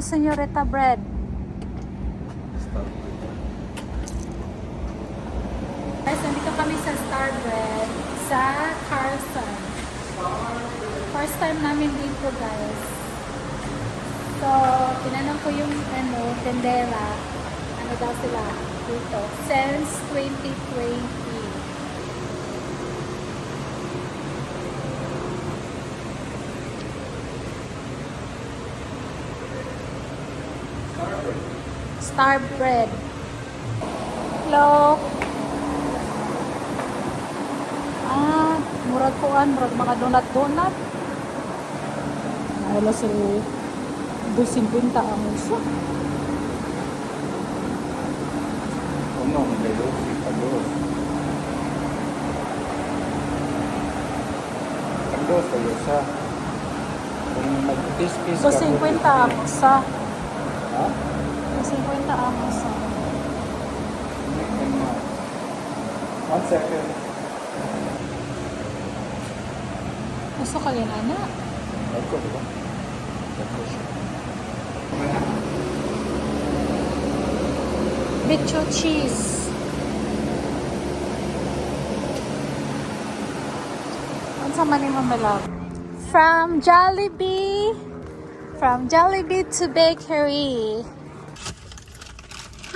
Señorita Bread. Guys, nandito kami sa Star Bread sa Carson. First time namin dito, guys. So, tinanong ko yung tendera. Ano daw sila dito? Since 2020. Star Bread. Hello. Murag kuan, murag mga donut-donut. Wala sa 250 ang isa. Ano ang kayo? Pagdos kayo sa kung mag-piece-piece So 50 ang isa. Ha? 50 ang isa. 1 second. Gusto ka yun, anak? Ito, diba? Bicho cheese. Ano sa mani mamalab? From Jollibee to bakery.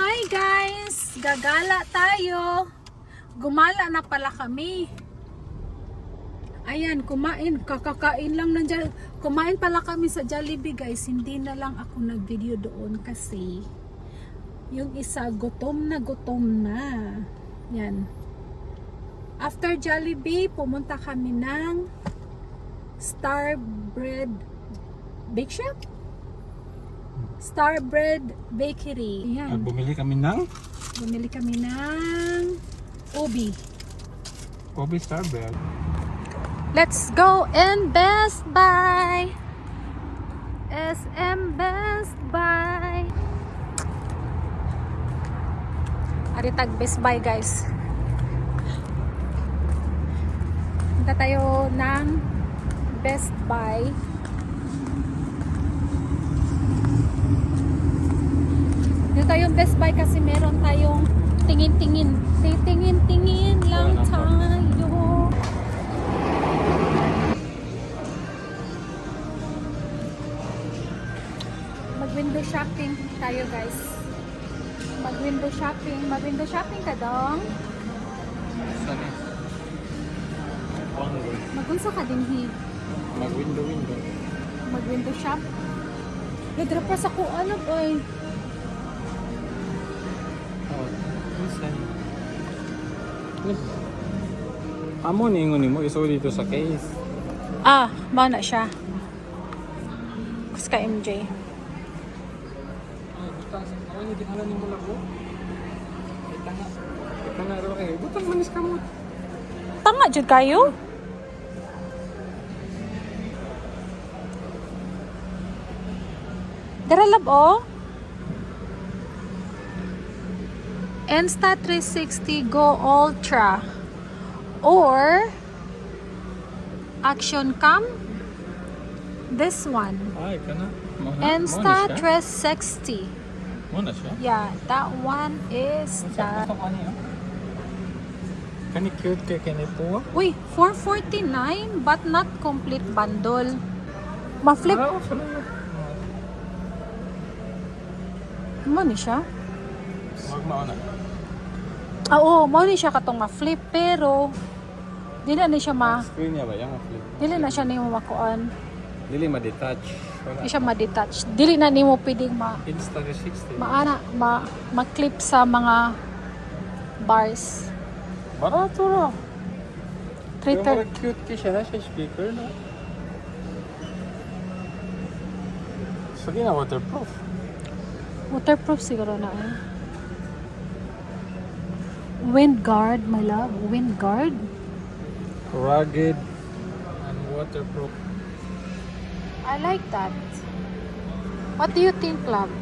Hi guys! Gagala tayo. Gumala na pala kami. Ayan, kakakain lang ng Jollibee. Kumain pala kami sa Jollibee guys. Hindi na lang ako nag-video doon kasi yung isa gutom na. Yan. After Jollibee, pumunta kami ng Star Bread Bake Shop? Star Bread Bakery. Yan. Bumili kami ng ubi. Kobe Star Bread. Let's go in Best Buy. SM Best Buy. Aritag Best Buy guys. Punta tayo ng Best Buy. Dito tayong Best Buy kasi meron tayong tingin-tingin lang tayo. Mag-window shopping tayo guys. Mag-window shopping ka dong. Saan Magunsa ka din hi. Mag-window. Mag-window shop. Nadra pa sa kuan oy. Saan? Amo ni ingon mo iso dito sa case. Mao na siya. Kus ka MJ. Hindi ka na ni mo labo. Ito na ro eh. Butang manis ka mo. Tanga jud kayo? Dara lab oh. Insta360 Go Ultra or Action Cam. This one. Ay, kana. Insta360. Mo na siya. Yeah, that one is that. Kani cute kay kani po. Uy, 449 but not complete bundle. Ma-flip mo ni siya. Wag mauna. Oo, mo ni siya katong ma-flip pero dili na siya Screen niya ba yang flip? dili na siya nimo makuan. Dili ma-detach. Di siya ma-detach. Dili na nimo pwedeng Insta360. ma-clip sa mga bars. Barato ra. Pero 330. marag cute kay siya na siya speaker na. Sige na waterproof. Waterproof siguro na eh. Wind guard, my love. Wind guard. Rugged and waterproof. I like that. What do you think, love?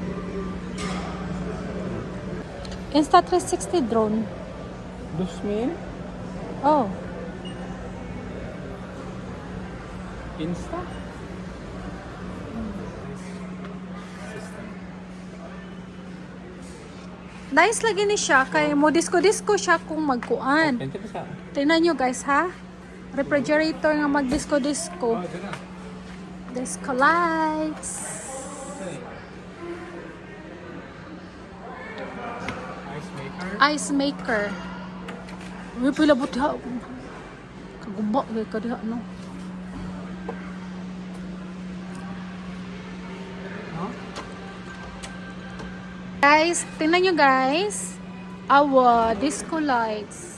Insta360 drone. 2,000? Oh, Insta? System. Nice lagi ni siya. Kay mo disco-disco siya kung magkuan. Pente pa sa. Tingnan nyo guys ha. Refrigerator nga mag-disco-disco. Ito na. Disco lights. Ice maker. Ice maker. Uy, pila buti ha. Kagubak gay ka diha no. Huh? Guys, tingnan nyo guys. Awa, disco lights.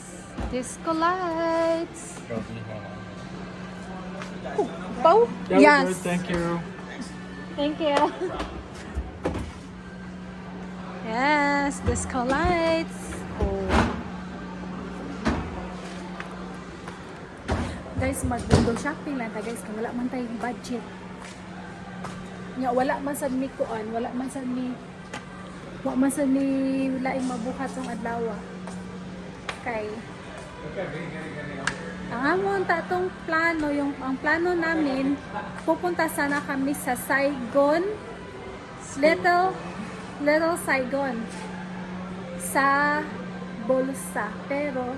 Disco lights. Pau? Yeah, Yes. good, thank you. Thank you. Yes, disco lights. Oh. Guys, mag-window shopping lang ta guys. Kaya wala man tayong budget. Nga, wala man sa ni kuan, wala man sa ni laing mabuhat ng adlaw. Kay ang amon tatong plano, ang plano namin, pupunta sana kami sa Saigon, Little Saigon, sa Bolsa. Pero,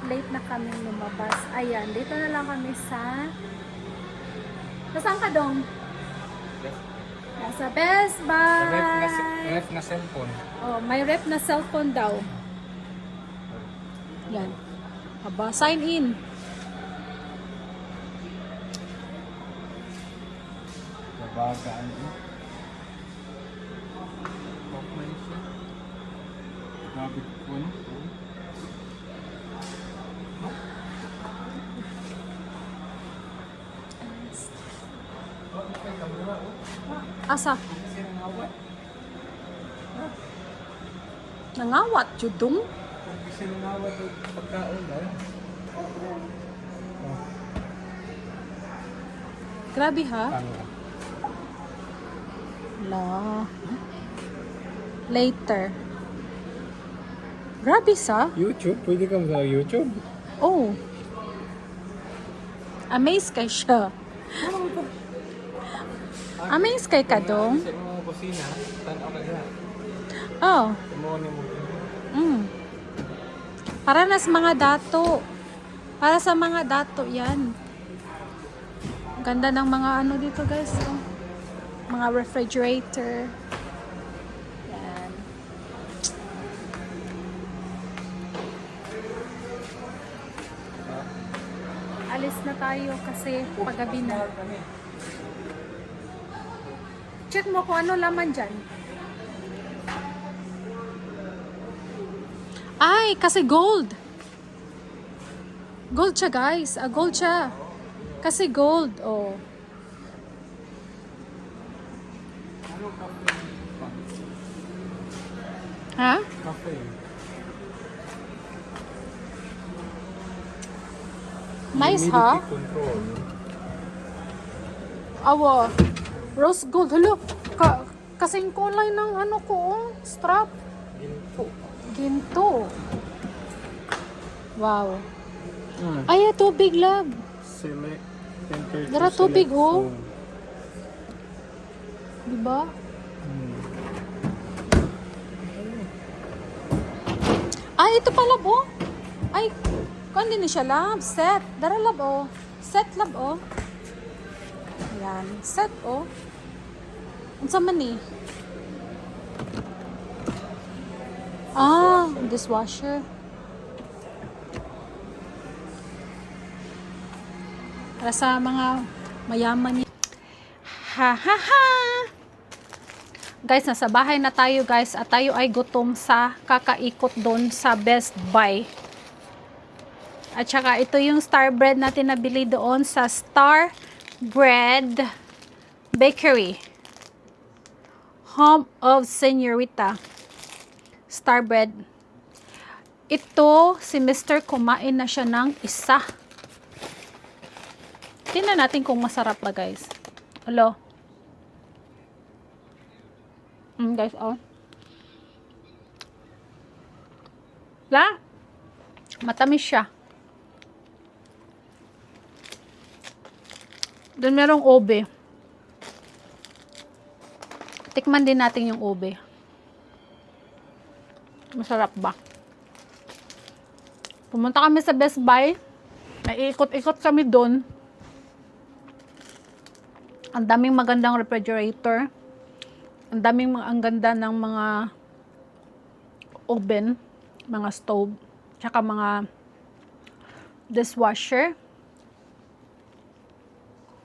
late na kami lumabas. Ayan, dito na lang kami sa... Saan ka dong? Nasa Best Buy. Ref na cellphone. Oh, may rep na cellphone daw. Yan. Aba, sign in. Nabagaan mo. Okay siya. Grabe ko no? Asa? Nangawat, judong? Kung kasi nangawat yung pagkaon dahil. Grabe ha? Ano? La. Later. Grabe sa? YouTube? Pwede ka sa YouTube? Oh. Amazed kay siya. Amazed kay ka dong? Sa mga kusina, tanaw ka dyan. Oh. Tumoni mo. Para na sa mga dato. Para sa mga dato yan. Ganda ng mga ano dito guys. Oh. Mga refrigerator. Yan. Alis na tayo kasi paggabi na. Check mo kung ano laman dyan. Ay, kasi gold. Gold siya guys. Gold siya. Kasi gold. Oh. Ha? Cafe. Nice ha? Humidity control. Awa. Rose gold. Hello. Kasing kulay ng ano ko. Oh. Strap. Ginto. Ginto. Wow. Hmm. Ay, tubig lab. Select. Enter to Dara tubig, select oh. phone. Diba? Ay, ito pa lab oh. Ay, kung din siya lab. Set. Dara lab oh. Set lab oh. Ayan. Set oh. Unsa man ni? Ah, dishwasher. Para sa mga mayaman niya. Ha ha ha! Guys, nasa bahay na tayo guys at tayo ay gutom sa kakaikot doon sa Best Buy. At saka ito yung Star Bread natin nabili doon sa Star Bread Bakery. Home of Señorita. Star Bread. Ito, si Mr. kumain na siya ng isa. Tingnan natin kung masarap ba guys. Hello. Guys, oh. La? Matamis siya. Doon merong ube. Tikman din natin yung ube. Masarap ba? Pumunta kami sa Best Buy. Naiikot-ikot kami doon. Ang daming magandang refrigerator. Ang ganda ng mga oven, mga stove, tsaka mga dishwasher.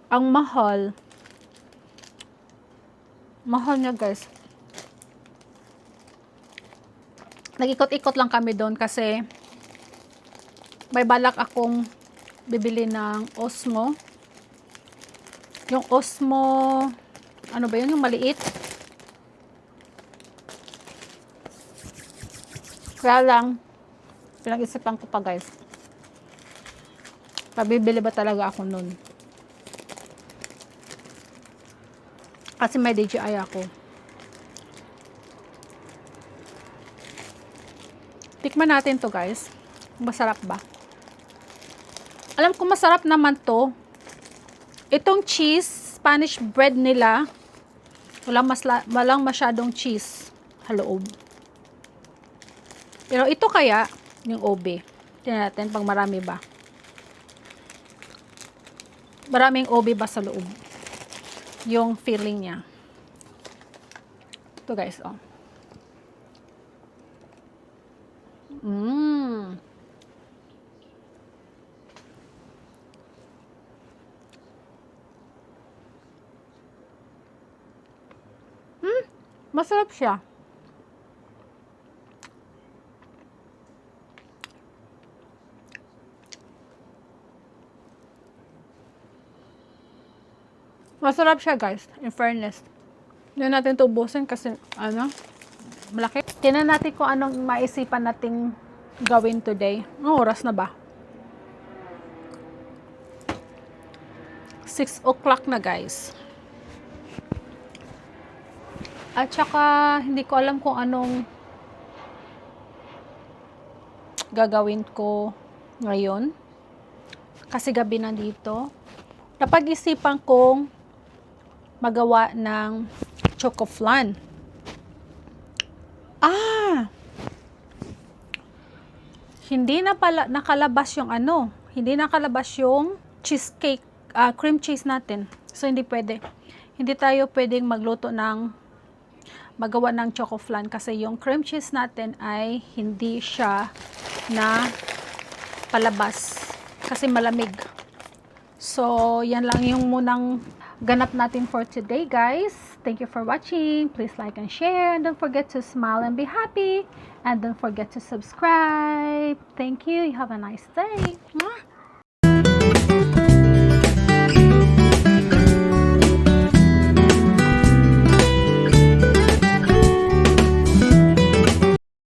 Ang mahal. Mahal niya, guys. Nag-ikot-ikot lang kami doon kasi may balak akong bibili ng Osmo. Yung Osmo, ano ba yun? Yung maliit. Kaya lang, pinag-isipan ko pa, guys. Pabibili ba talaga ako nun? Kasi may DJI ako. Tikman natin to, guys. Masarap ba? Alam ko masarap naman to. Itong cheese, Spanish bread nila, walang masyadong cheese sa loob. Pero ito kaya, yung ube. Tingnan natin pag marami ba. Maraming ube ba sa loob? Yung feeling niya. Ito, guys, oh. Masarap siya. Masarap siya, guys. In fairness. Hindi natin ito ubusin kasi, malaki. Tingnan natin kung anong maisipan nating gawin today. Anong oras na ba? 6 o'clock na, guys. At saka, hindi ko alam kung anong gagawin ko ngayon. Kasi gabi na dito. Napag-isipan kong magawa ng choco flan. Hindi na pala nakalabas yung hindi nakalabas yung cheesecake, cream cheese natin. So, hindi pwede. Hindi tayo pwedeng magawa ng choco flan kasi yung cream cheese natin ay hindi siya na palabas kasi malamig. So, yan lang yung munang ganap natin for today, guys. Thank you for watching. Please like and share. And don't forget to smile and be happy. And don't forget to subscribe. Thank you. You have a nice day. Mwah!